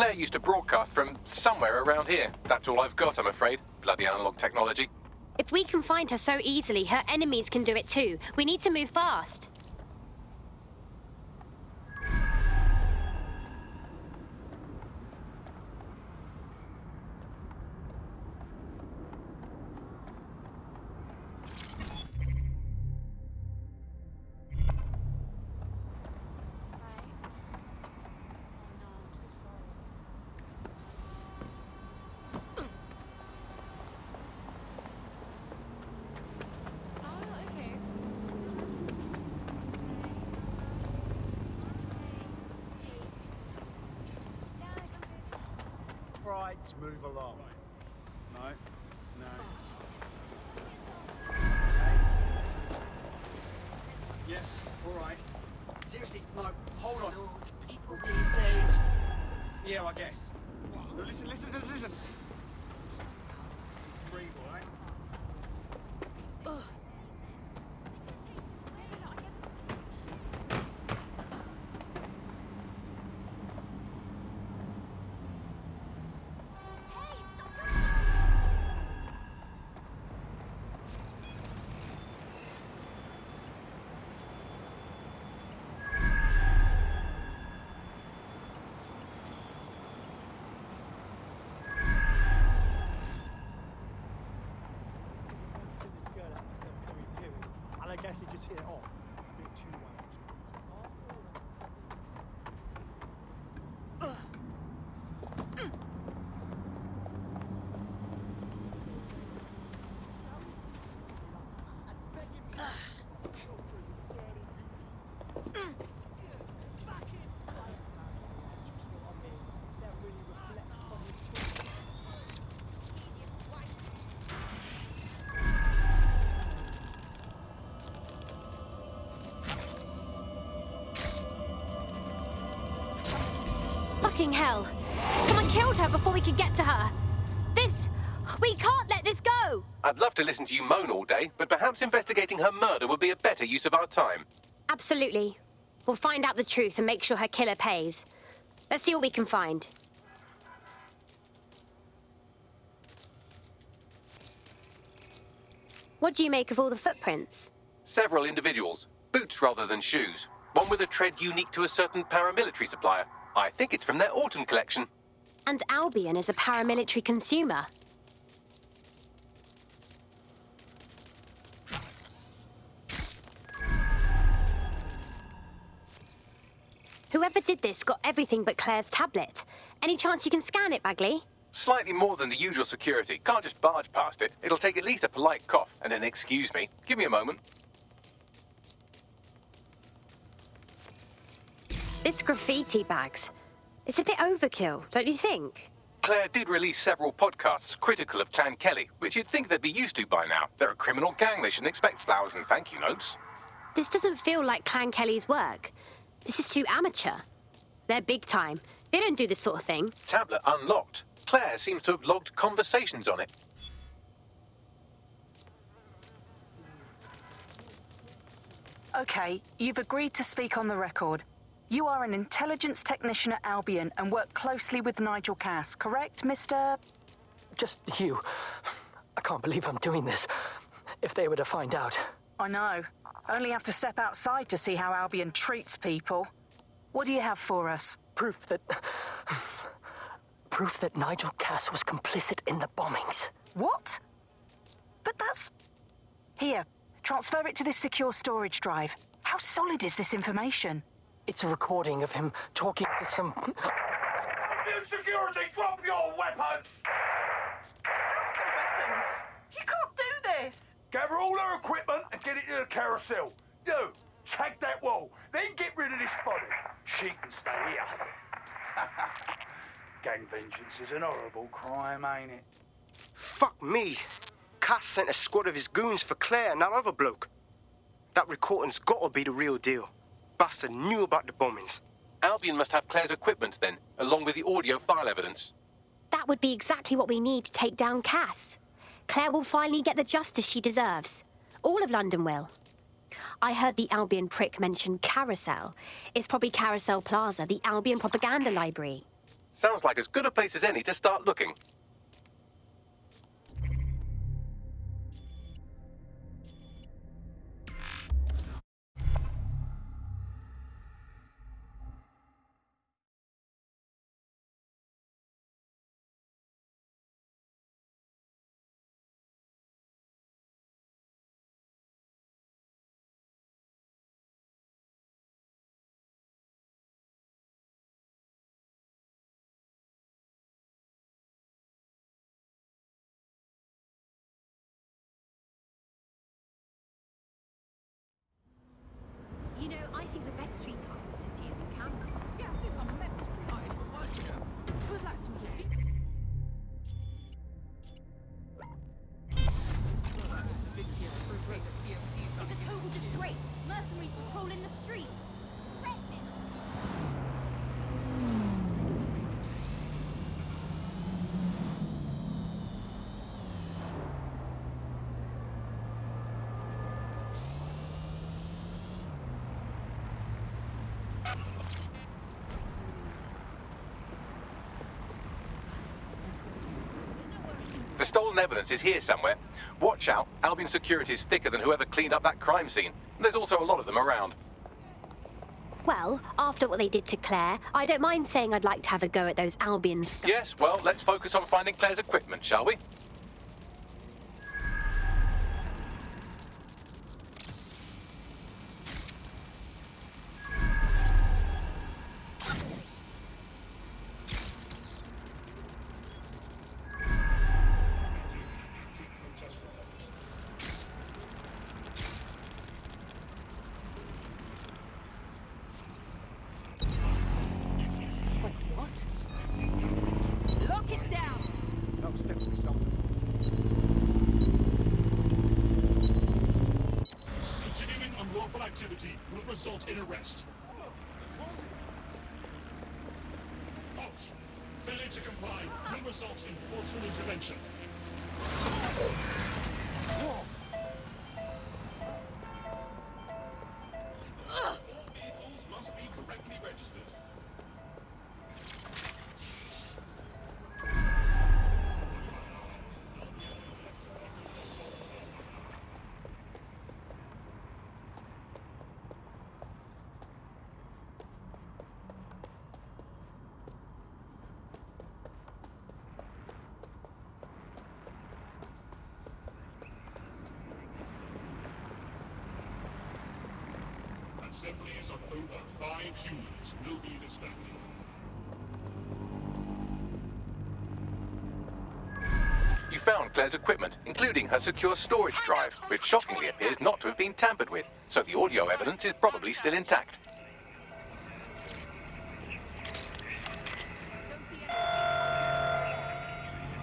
Claire used to broadcast from somewhere around here. That's all I've got, I'm afraid. Bloody analog technology. If we can find her so easily, her enemies can do it too. We need to move fast. Right, move along. No, no. Yeah, all right. Seriously, no, hold on. People these days. Yeah, I guess. No, listen. Breathe, all right? And I guess he just hit it off a bit too Fucking hell. Someone killed her before we could get to her. We can't let this go. I'd love to listen to you moan all day, but perhaps investigating her murder would be a better use of our time. Absolutely. We'll find out the truth and make sure her killer pays. Let's see what we can find. What do you make of all the footprints? Several individuals. Boots rather than shoes. One with a tread unique to a certain paramilitary supplier. I think it's from their autumn collection. And Albion is a paramilitary consumer. Whoever did this got everything but Claire's tablet. Any chance you can scan it, Bagley? Slightly more than the usual security. Can't just barge past it. It'll take at least a polite cough and an excuse me. Give me a moment. This graffiti, Bags. It's a bit overkill, don't you think? Claire did release several podcasts critical of Clan Kelly, which you'd think they'd be used to by now. They're a criminal gang. They shouldn't expect flowers and thank you notes. This doesn't feel like Clan Kelly's work. This is too amateur. They're big time. They don't do this sort of thing. Tablet unlocked. Claire seems to have logged conversations on it. Okay, you've agreed to speak on the record. You are an intelligence technician at Albion and work closely with Nigel Cass, correct, Mr...? Just you. I can't believe I'm doing this. If they were to find out. I know. Only have to step outside to see how Albion treats people. What do you have for us? Proof that Nigel Cass was complicit in the bombings. What? But that's... Here, transfer it to this secure storage drive. How solid is this information? It's a recording of him talking to some... New security, drop your weapons! You can't do this! Gather all her equipment and get it to the carousel. You, tag that wall, then get rid of this body. She can stay here. Gang vengeance is an horrible crime, ain't it? Fuck me. Cass sent a squad of his goons for Claire and that other bloke. That recording's gotta be the real deal. Bastard knew about the bombings. Albion must have Claire's equipment then, along with the audio file evidence. That would be exactly what we need to take down Cass. Claire will finally get the justice she deserves. All of London will. I heard the Albion prick mention Carousel. It's probably Carousel Plaza, the Albion propaganda library. Sounds like as good a place as any to start looking. You know, I think the best street art in the city is in Camden. Yeah, I see some mental street artists that work here. It was like some defeat. It's a total disgrace. Mercenaries patrolling the streets. The stolen evidence is here somewhere. Watch out, Albion security is thicker than whoever cleaned up that crime scene. There's also a lot of them around. Well, after what they did to Claire, I don't mind saying I'd like to have a go at those Albion scum. Yes, well, let's focus on finding Claire's equipment, shall we? Lock it down! That was definitely something. Continuing unlawful activity will result in arrest. Halt! Failure to comply will result in forceful intervention. All vehicles must be correctly registered. Assemblies of over 5 humans will be dispatched. You found Claire's equipment, including her secure storage drive, which shockingly appears not to have been tampered with, so the audio evidence is probably still intact.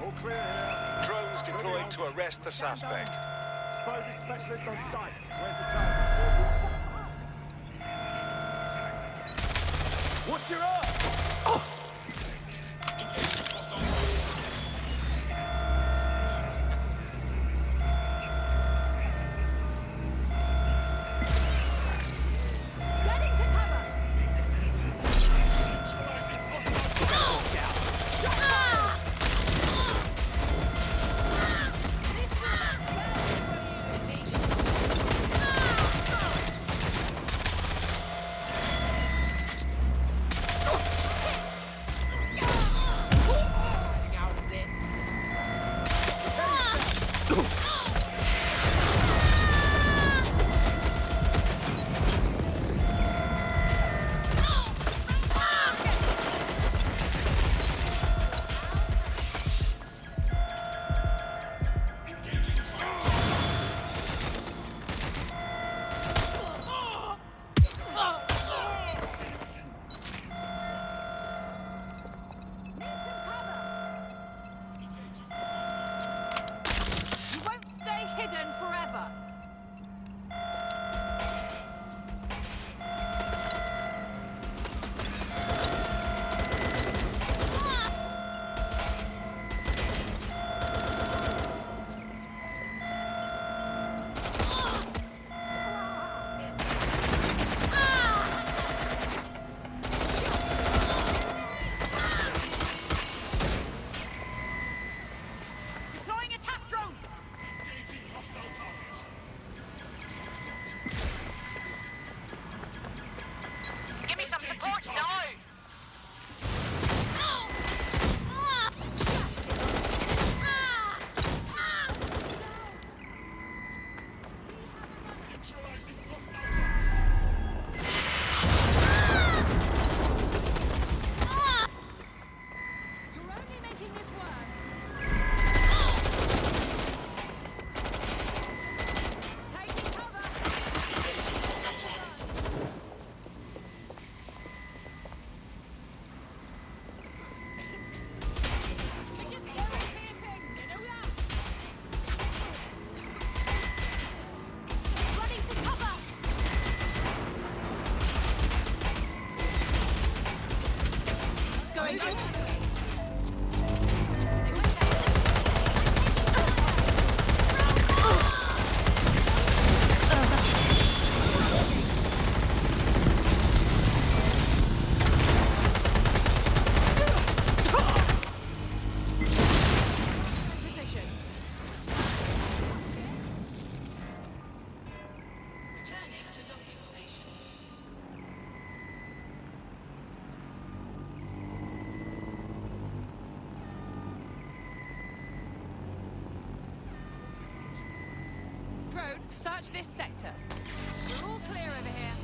All clear here. Drones deployed to arrest the suspect. Supposed specialist on site. Where's the target? What's your up? drone, search this sector. We're all clear over here.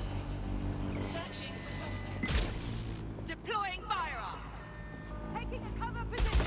Searching for suspects. Deploying firearms. Taking a cover position.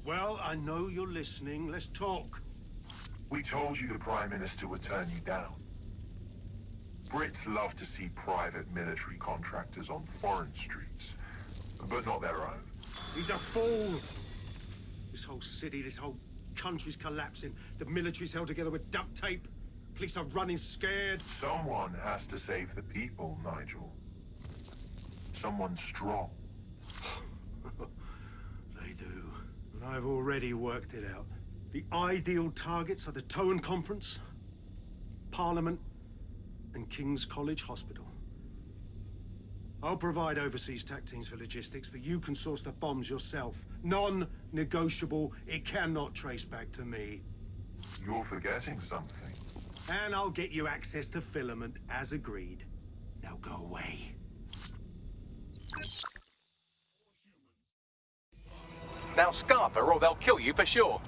Well, I know you're listening. Let's talk. We told you the Prime Minister would turn you down. Brits love to see private military contractors on foreign streets, but not their own. He's a fool. This whole city, this whole country's collapsing. The military's held together with duct tape. Police are running scared. Someone has to save the people, Nigel. Someone strong. They do. And I've already worked it out. The ideal targets are the Towan Conference, Parliament, and King's College Hospital. I'll provide overseas tac teams for logistics, but you can source the bombs yourself. Non-negotiable. It cannot trace back to me. You're forgetting something. And I'll get you access to filament, as agreed. Now go away. Now Scarper, or they'll kill you for sure.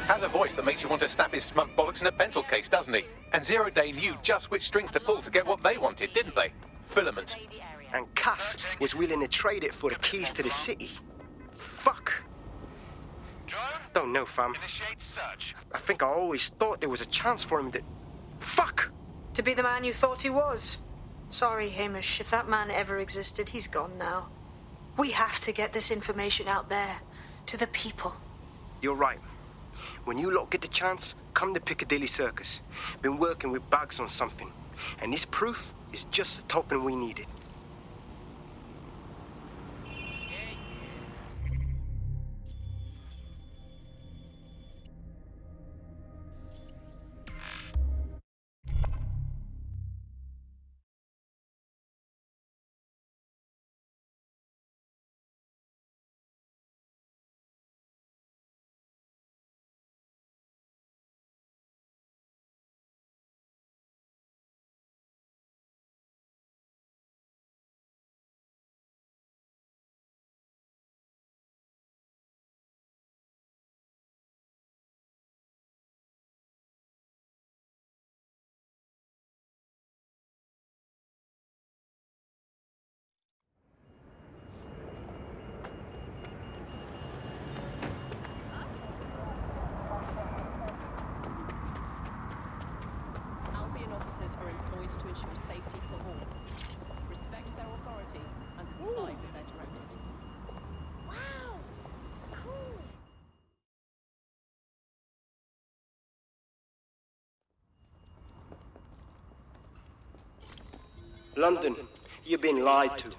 Has a voice that makes you want to snap his smug bollocks in a pencil case, doesn't he? And Zero Day knew just which strings to pull to get what they wanted, didn't they? Filament. And Cass was willing to trade it for the keys to the city. Fuck. Don't know, fam. Initiate search. I think I always thought there was a chance for him to... Fuck! To be the man you thought he was. Sorry, Hamish. If that man ever existed, he's gone now. We have to get this information out there, to the people. You're right. When you lot get the chance, come to Piccadilly Circus. Been working with Bags on something. And this proof is just the token we needed. London, you've been lied to.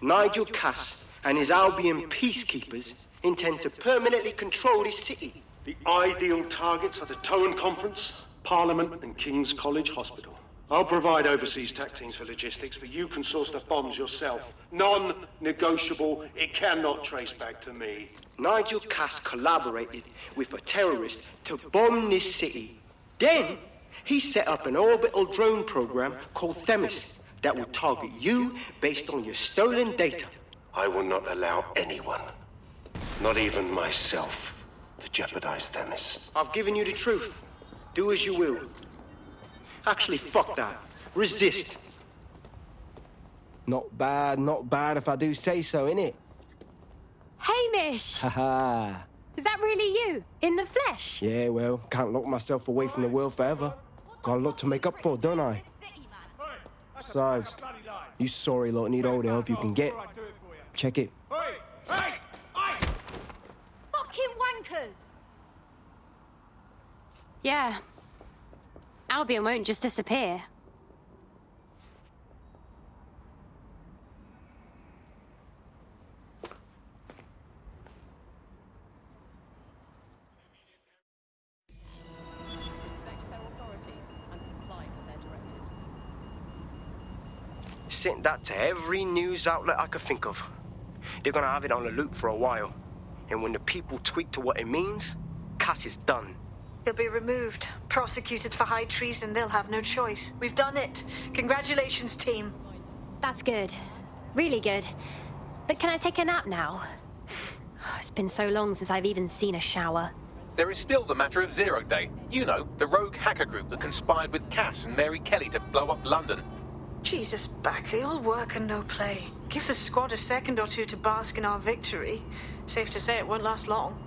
Nigel Cass and his Albion peacekeepers intend to permanently control this city. The ideal targets are the Tone Conference, Parliament, and King's College Hospital. I'll provide overseas tac teams for logistics, but you can source the bombs yourself. Non-negotiable. It cannot trace back to me. Nigel Cass collaborated with a terrorist to bomb this city. Then, he set up an orbital drone program called Themis that will target you based on your stolen data. I will not allow anyone, not even myself, to jeopardize Themis. I've given you the truth. Do as you will. Actually, fuck that. Resist. Not bad if I do say so, innit? Hamish! Haha. Is that really you? In the flesh? Yeah, well, can't lock myself away from the world forever. Got a lot to make up for, don't I? Besides, you sorry lot need all the help you can get. Check it. Fucking wankers! Yeah. Albion won't just disappear. Respect their authority and comply with their directives. Sent that to every news outlet I could think of. They're gonna have it on the loop for a while. And when the people tweak to what it means, Cass is done. He'll be removed, prosecuted for high treason. They'll have no choice. We've done it. Congratulations, team. That's good. Really good. But can I take a nap now? It's been so long since I've even seen a shower. There is still the matter of Zero Day. You know, the rogue hacker group that conspired with Cass and Mary Kelly to blow up London. Jesus, Bagley, all work and no play. Give the squad a second or two to bask in our victory. Safe to say it won't last long.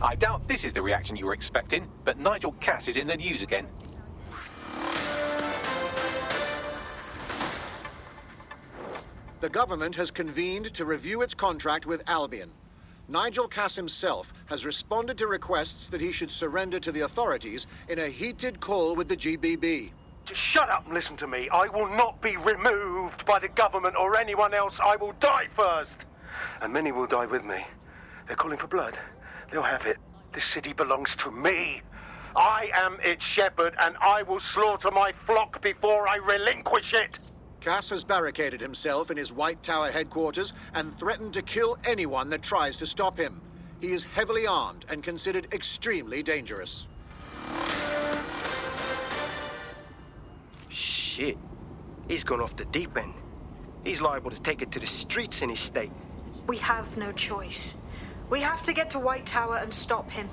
I doubt this is the reaction you were expecting, but Nigel Cass is in the news again. The government has convened to review its contract with Albion. Nigel Cass himself has responded to requests that he should surrender to the authorities in a heated call with the GBB. Just shut up and listen to me. I will not be removed by the government or anyone else. I will die first. And many will die with me. They're calling for blood. They'll have it. This city belongs to me. I am its shepherd, and I will slaughter my flock before I relinquish it. Cass has barricaded himself in his White Tower headquarters and threatened to kill anyone that tries to stop him. He is heavily armed and considered extremely dangerous. Shit. He's gone off the deep end. He's liable to take it to the streets in his state. We have no choice. We have to get to White Tower and stop him.